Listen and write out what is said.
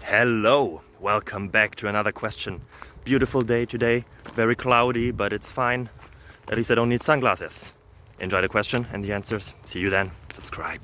Hello, welcome back to another question. Beautiful day today, very cloudy, but it's fine. At least I don't need sunglasses. Enjoy the question and the answers. See you then. Subscribe.